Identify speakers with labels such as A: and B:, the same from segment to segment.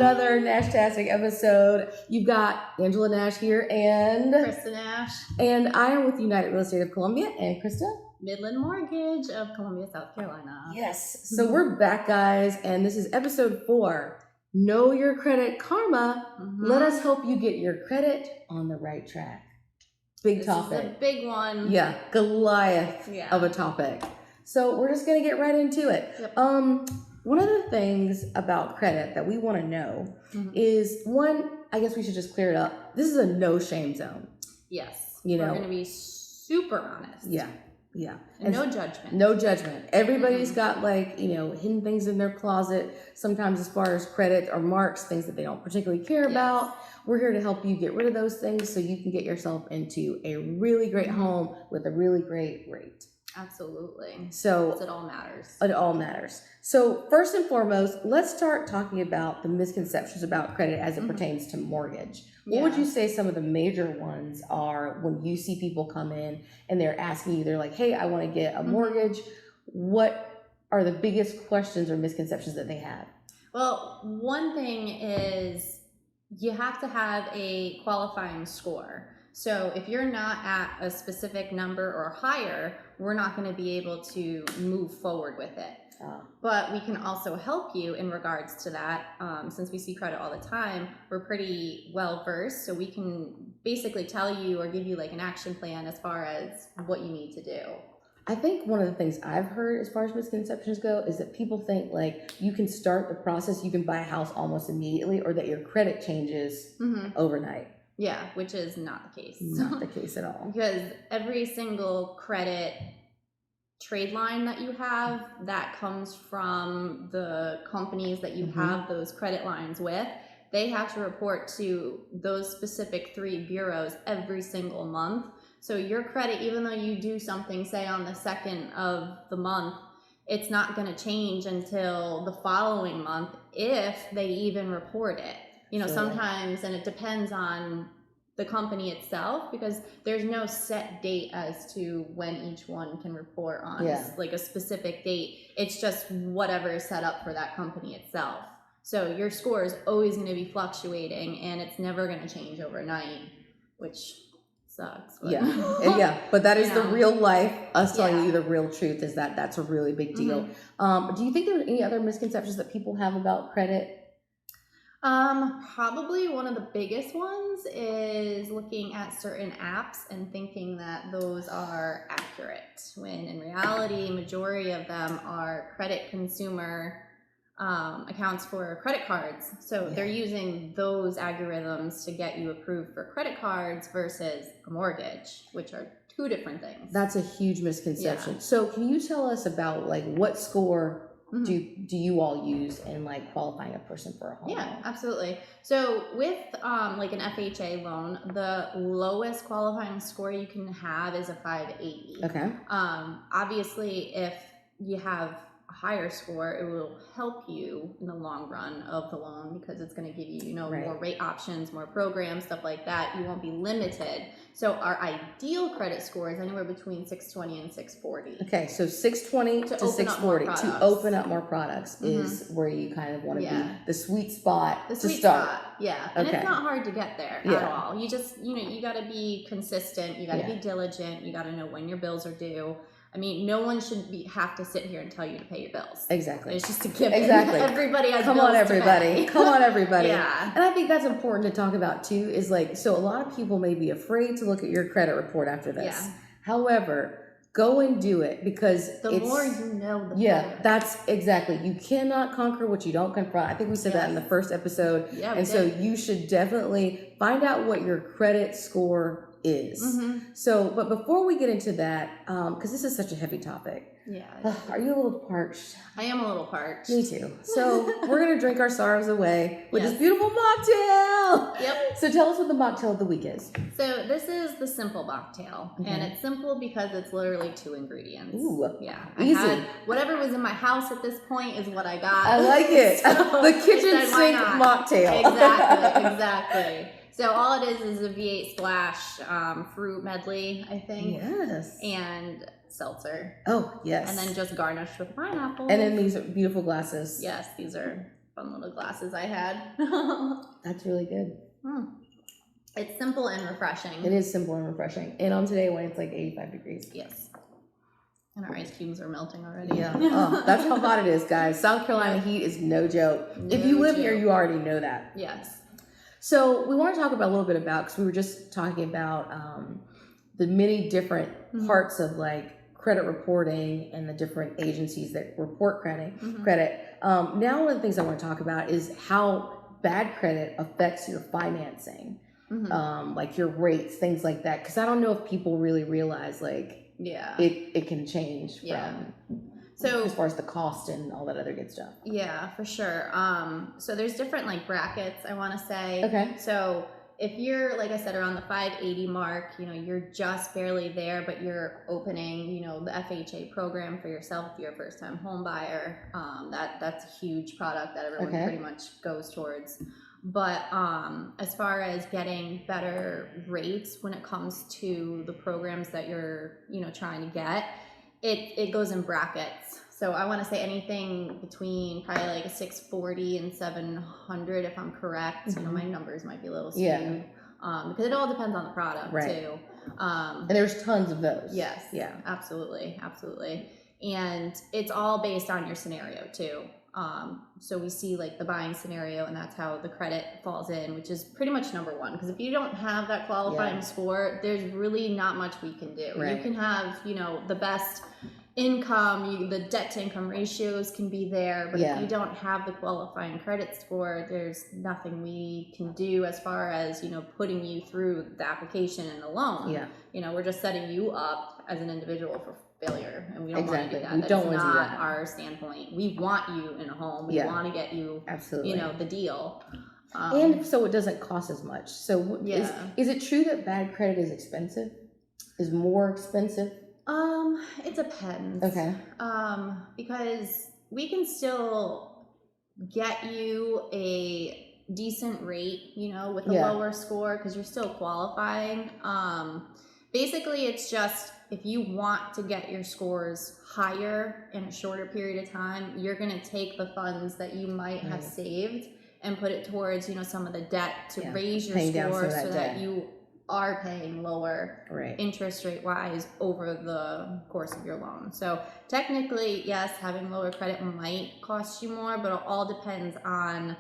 A: another NashTASTIC episode. You've got Angela Nash here and
B: Crysta Nash.
A: And I am with United Real Estate of Columbia and Crysta.
B: Midland Mortgage of Columbia, South Carolina.
A: Yes. So we're back, guys, and this is episode 4. Know your credit karma. Let us help you get your credit on the right track. Big topic.
B: This is a big one.
A: Yeah, Goliath of a topic. So we're just going to get right into it.
B: Yep.
A: One of the things about credit that we want to know is, one, I guess we should just clear it up. This is a no shame zone.
B: Yes.
A: You know,
B: we're going to be super honest.
A: Yeah. Yeah.
B: And no judgment.
A: No judgment. Everybody's got hidden things in their closet, sometimes as far as credit or marks, things that they don't particularly care about. We're here to help you get rid of those things so you can get yourself into a really great home with a really great rate.
B: Absolutely.
A: So
B: it all matters.
A: It all matters. So first and foremost, let's start talking about the misconceptions about credit as it pertains to mortgage. What would you say some of the major ones are when you see people come in and they're asking you, they're like, hey, I want to get a mortgage. What are the biggest questions or misconceptions that they have?
B: Well, one thing is you have to have a qualifying score. So if you're not at a specific number or higher, we're not going to be able to move forward with it. But we can also help you in regards to that. Since we see credit all the time, we're pretty well versed. So we can basically tell you or give you like an action plan as far as what you need to do.
A: I think one of the things I've heard as far as misconceptions go is that people think like you can start the process, you can buy a house almost immediately, or that your credit changes overnight.
B: Yeah, which is not the case.
A: Not the case at all.
B: Because every single credit trade line that you have, that comes from the companies that you have those credit lines with, they have to report to those specific 3 bureaus every single month. So your credit, even though you do something, say on the 2nd of the month, it's not going to change until the following month if they even report it. You know, sometimes, and it depends on the company itself, because there's no set date as to when each one can report on like a specific date. It's just whatever is set up for that company itself. So your score is always going to be fluctuating and it's never going to change overnight, which sucks. But
A: but that is the real life. Us telling you the real truth is that that's a really big deal. Do you think there are any other misconceptions that people have about credit?
B: Probably one of the biggest ones is looking at certain apps and thinking that those are accurate, when in reality, majority of them are credit consumer accounts for credit cards. So they're using those algorithms to get you approved for credit cards versus a mortgage, which are 2 different things.
A: That's a huge misconception. So can you tell us about like what score do you all use in like qualifying a person for a home loan?
B: Yeah, absolutely. So with like an FHA loan, the lowest qualifying score you can have is a 580.
A: Okay.
B: Obviously, if you have a higher score, it will help you in the long run of the loan, because it's going to give you, more rate options, more programs, stuff like that. You won't be limited. So our ideal credit score is anywhere between 620 and 640.
A: Okay, so 620 to 640 to open up more products is where you kind of want to be. The sweet spot to start.
B: And it's not hard to get there at all. You just, you got to be consistent. You got to be diligent. You got to know when your bills are due. I mean, no one should have to sit here and tell you to pay your bills.
A: Exactly.
B: It's just a given.
A: Exactly.
B: Everybody has
A: Come
B: bills
A: on, everybody.
B: to pay.
A: Come on, everybody.
B: Yeah.
A: And I think that's important to talk about too, is like, so a lot of people may be afraid to look at your credit report after this. Yeah. However, go and do it, because
B: the more you know, the better.
A: That's exactly. You cannot conquer what you don't confront. I think we said that in the first episode. Yeah, and so you should definitely find out what your credit score is. So, but before we get into that, because this is such a heavy topic. Yeah. Are you a little parched?
B: I am a little parched.
A: Me too. So we're going to drink our sorrows away with this beautiful mocktail. Yep. So tell us what the mocktail of the week is.
B: So this is the simple mocktail. And it's simple because it's literally 2 ingredients.
A: Ooh.
B: Yeah.
A: Easy.
B: Whatever was in my house at this point is what I got.
A: I like it. So the kitchen sink mocktail.
B: Exactly. So all it is a V8 splash fruit medley, I think.
A: Yes.
B: And seltzer.
A: Oh, yes.
B: And then just garnished with pineapple.
A: And in these beautiful glasses.
B: Yes, these are fun little glasses I had.
A: That's really good.
B: It's simple and refreshing.
A: It is simple and refreshing. And on today when it's like 85 degrees.
B: Yes. And our ice cubes are melting already.
A: Yeah. Oh, that's how hot it is, guys. South Carolina heat is no joke. If you live here, you already know that.
B: Yes.
A: So we want to talk about a little bit about, because we were just talking about the many different parts of like credit reporting and the different agencies that report credit. Now, one of the things I want to talk about is how bad credit affects your financing, like your rates, things like that. Because I don't know if people really realize like it can change from so as far as the cost and all that other good stuff.
B: Yeah, for sure. So there's different like brackets, I want to say.
A: Okay.
B: So if you're, like I said, around the 580 mark, you know, you're just barely there, but you're opening, you know, the FHA program for yourself if you're a first-time home buyer. That's a huge product that everyone pretty much goes towards. But as far as getting better rates when it comes to the programs that you're, you know, trying to get, it goes in brackets. So I want to say anything between probably like a 640 and 700, if I'm correct. You know, my numbers might be a little skewed because it all depends on the product too.
A: And there's tons of those.
B: Yes. Yeah. Absolutely. Absolutely. And it's all based on your scenario too. So we see like the buying scenario, and that's how the credit falls in, which is pretty much number one. Because if you don't have that qualifying score, there's really not much we can do. You can have, you know, the best income, the debt to income ratios can be there, but if you don't have the qualifying credit score, there's nothing we can do as far as, you know, putting you through the application and the loan. You know, we're just setting you up as an individual for failure, and we don't want to do that.
A: We don't
B: That's
A: want to do
B: not
A: that.
B: our standpoint. We want you in a home. We want to get you, you know, the deal.
A: And so it doesn't cost as much. So is it true that bad credit is expensive? Is more expensive?
B: It depends.
A: Okay.
B: Because we can still get you a decent rate, you know, with a lower score because you're still qualifying. Basically, it's just if you want to get your scores higher in a shorter period of time, you're going to take the funds that you might have saved and put it towards, you know, some of the debt to raise your score so that you are paying lower interest rate wise over the course of your loan. So technically, yes, having lower credit might cost you more, but it all depends on,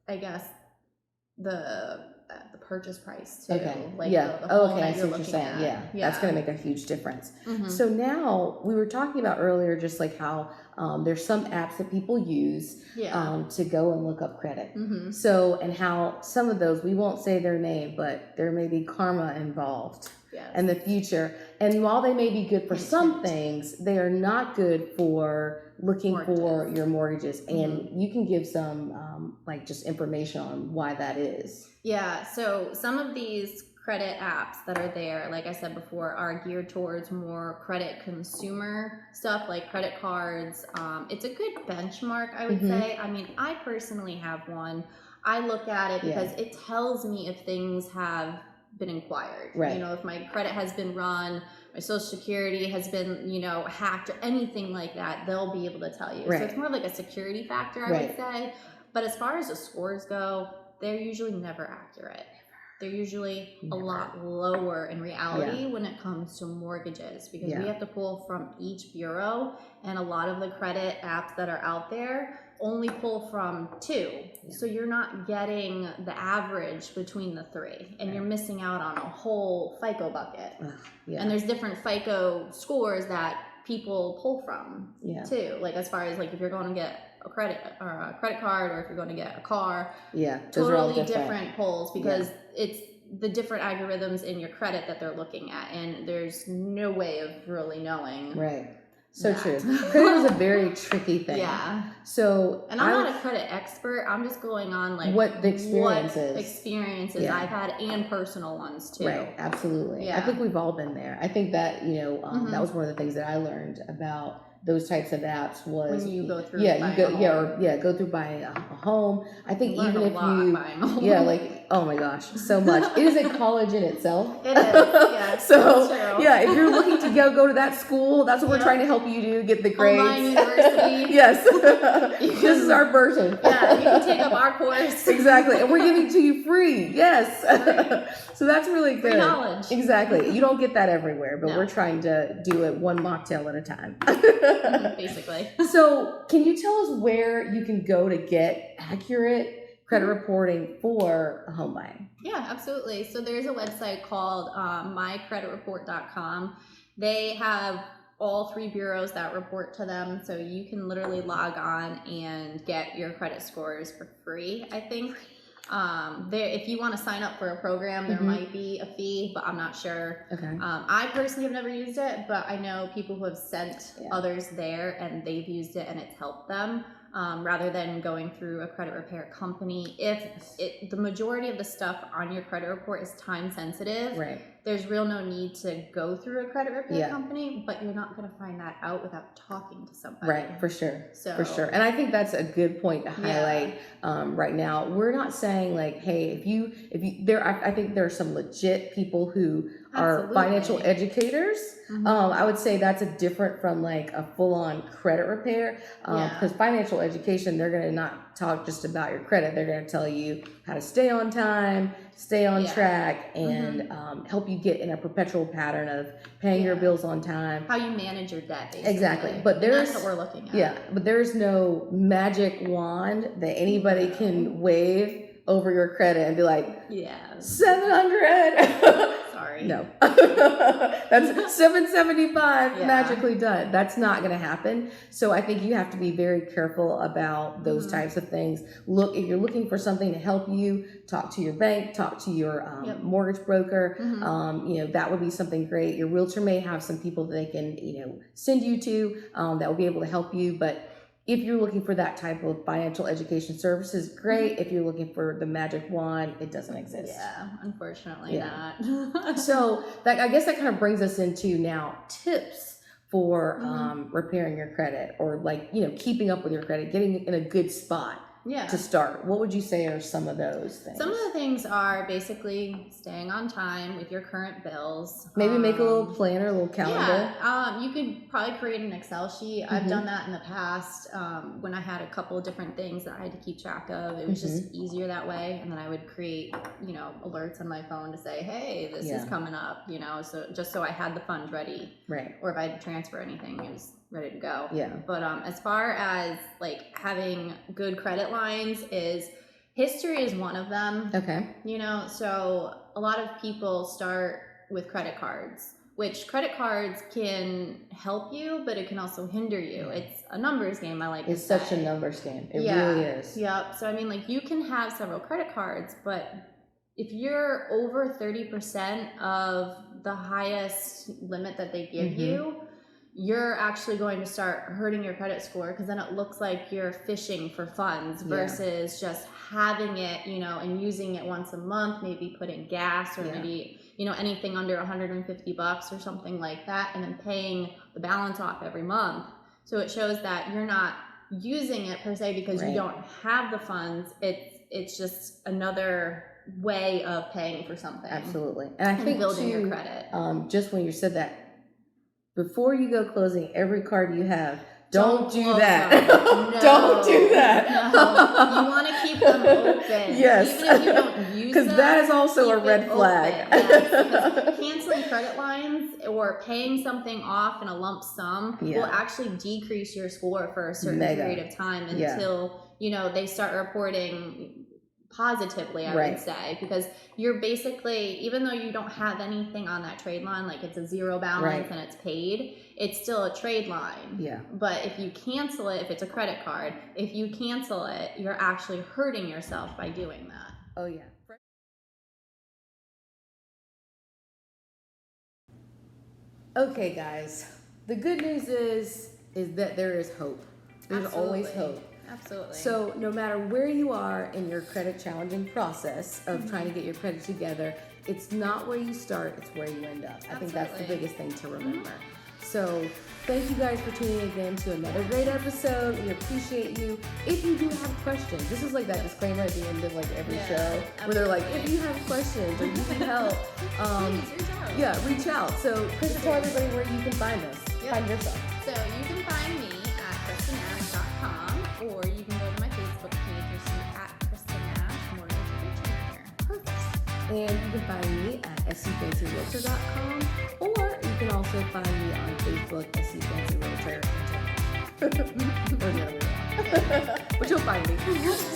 B: I guess, the purchase price too. Like the home that you're looking at.
A: That's going to make a huge difference. So now we were talking about earlier just like how there's some apps that people use to go and look up credit. So, and how some of those, we won't say their name, but there may be karma involved in the future. And while they may be good for some things, they are not good for looking for your mortgages. And you can give some like just information on why that is. Yeah, so some of these credit apps that are there, like I said before, are geared towards more credit consumer stuff like credit cards. It's a good benchmark, I would say. I mean, I personally have one. I look at it because it tells me if things have been inquired. You know, if my credit has been run, my social security has been, you know, hacked or anything like that, they'll be able to tell you. So it's more like a security factor, I would say. But as far as the scores go, they're usually never accurate. They're usually a lot lower in reality when it comes to mortgages because we have to pull from each bureau, and a lot of the credit apps that are out there only pull from 2. So you're not getting the average between the 3, and you're missing out on a whole FICO bucket. And there's different FICO scores that people pull from too. Like as far as like if you're going to get a credit card or if you're going to get a car, those are all different pulls because it's the different algorithms in your credit that they're looking at, and there's no way of really knowing. So true. Credit is a very tricky thing. So, and I'm not a credit expert. I'm just going on like what the experiences I've had and personal ones too. Absolutely. I think we've all been there. I think that, you know, that was one of the things that I learned about those types of apps was
B: when you go through
A: go through buying a home. I think
B: learn
A: even
B: a
A: if
B: lot
A: you
B: buying a home.
A: like, oh my gosh, so much. It is a college in itself.
B: It is, yeah.
A: So
B: That's true.
A: yeah, if you're looking to go to that school, that's what we're
B: Yep.
A: trying to help you do, get the grades.
B: Online university.
A: Yes. This is our version.
B: Yeah, you can take up our course.
A: Exactly. And we're giving it to you free. Yes. So that's really good.
B: Free knowledge.
A: Exactly. You don't get that everywhere, but
B: No.
A: we're trying to do it one mocktail at a time.
B: Basically.
A: So can you tell us where you can go to get accurate credit reporting for a home buying?
B: Yeah, absolutely. So there's a website called mycreditreport.com. They have all 3 bureaus that report to them, so you can literally log on and get your credit scores for free, I think. If you want to sign up for a program, there might be a fee, but I'm not sure.
A: Okay.
B: I personally have never used it, but I know people who have sent others there and they've used it and it's helped them. Rather than going through a credit repair company. If the majority of the stuff on your credit report is time sensitive,
A: Right.
B: there's real no need to go through a credit repair company, but you're not going to find that out without talking to somebody.
A: Right, for sure.
B: So,
A: for sure. And I think that's a good point to highlight right now. We're not saying like, hey, if you I think there are some legit people who are financial educators. I would say that's different from like a full-on credit repair, because financial education, they're going to not talk just about your credit. They're going to tell you how to stay on time, stay on track, and help you get in a perpetual pattern of paying your bills on time.
B: How you manage your debt, basically.
A: Exactly. But there's,
B: that's what we're looking at.
A: Yeah, but there's no magic wand that anybody can wave over your credit and be like, 700.
B: Sorry.
A: No. That's 775 magically done. That's not going to happen. So I think you have to be very careful about those types of things. Look, if you're looking for something to help you, talk to your bank, talk to your mortgage broker. That would be something great. Your realtor may have some people that they can, send you to that will be able to help you. But if you're looking for that type of financial education services, great. If you're looking for the magic wand, it doesn't exist.
B: Yeah, unfortunately not.
A: So I guess that kind of brings us into now tips for repairing your credit, or like, keeping up with your credit, getting in a good spot to start. What would you say are some of those things?
B: Some of the things are basically staying on time with your current bills.
A: Maybe make a little planner, a little calendar.
B: Yeah, you could probably create an Excel sheet. I've done that in the past when I had a couple of different things that I had to keep track of. It was just easier that way. And then I would create, alerts on my phone to say, hey, this is coming up, so just so I had the funds ready.
A: Right.
B: Or if I had to transfer anything, it was ready to go.
A: Yeah.
B: But as far as like having good credit lines, history is one of them.
A: Okay.
B: So a lot of people start with credit cards, which credit cards can help you, but it can also hinder you. It's a numbers game, I like to say.
A: It's such a numbers game. It really is.
B: Yep. So you can have several credit cards, but if you're over 30% of the highest limit that they give you, you're actually going to start hurting your credit score, because then it looks like you're fishing for funds versus just having it, and using it once a month, maybe putting gas or maybe, anything under $150 or something like that, and then paying the balance off every month. So it shows that you're not using it per se because you don't have the funds. It's just another way of paying for something.
A: Absolutely. And I think
B: building your credit.
A: Just when you said that, before you go closing every card you have, don't do that.
B: No,
A: don't do that.
B: No. You want to keep them open.
A: Yes.
B: Even if you don't use them.
A: Because that is also a red flag.
B: Yes, because canceling credit lines or paying something off in a lump sum will actually decrease your score for a certain period of time until, they start reporting positively, I would say, because you're basically, even though you don't have anything on that trade line, like it's a zero balance and it's paid, it's still a trade line. Yeah. But if you cancel it, if it's a credit card, if you cancel it, you're actually hurting yourself by doing that.
A: Oh yeah. Okay, guys. The good news is that there is hope. There's always hope.
B: Absolutely.
A: So no matter where you are in your credit challenging process of trying to get your credit together, it's not where you start, it's where you end up. I think that's the biggest thing to remember. So thank you guys for tuning in again to another great episode. We appreciate you. If you do have questions, this is like that disclaimer at the end of like every show where they're like, if you have questions or you need help,
B: Please reach out.
A: yeah, reach out. So Crysta, tell everybody where you can find us. Find yourself.
B: So you can find me at CrystaNash.com, or you can go to my Facebook page or see at Crysta Nash Mortgage Originator.
A: Perfect. And you can find me at scfancyrealtor.com, or you can also find me on Facebook, scfancyrealtor. Or the other way around. But you'll find me.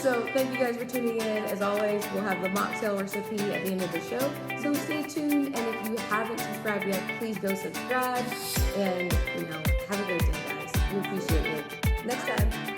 A: So thank you guys for tuning in. As always, we'll have the mocktail recipe at the end of the show. So stay tuned. And if you haven't subscribed yet, please go subscribe. And, have a great day, guys. We appreciate it. Next time.